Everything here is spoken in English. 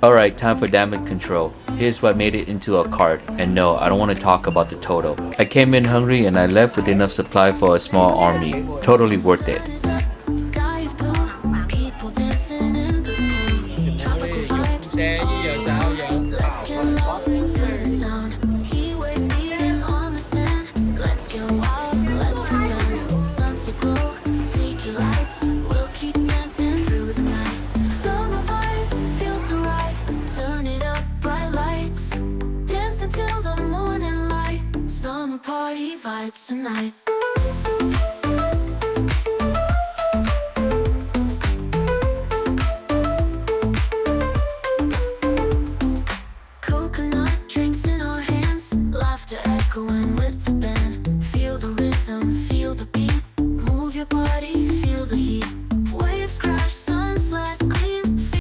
Alright, time for damage control. Here's what made it into a cart, and no, I don't want to talk about the total. I came in hungry and I left with enough supply for a small army. Totally worth it. Sky is blue, people dancing in the pool. Tropical vibes, let's get lost into the sound. He wave beating on the sand. Let's get wild, let's expand. Sunset glow, take your lights. We'll keep dancing through the night. Summer vibes, feel so right. Turn it up, bright lights. Dance until the morning light. Summer party vibes tonight.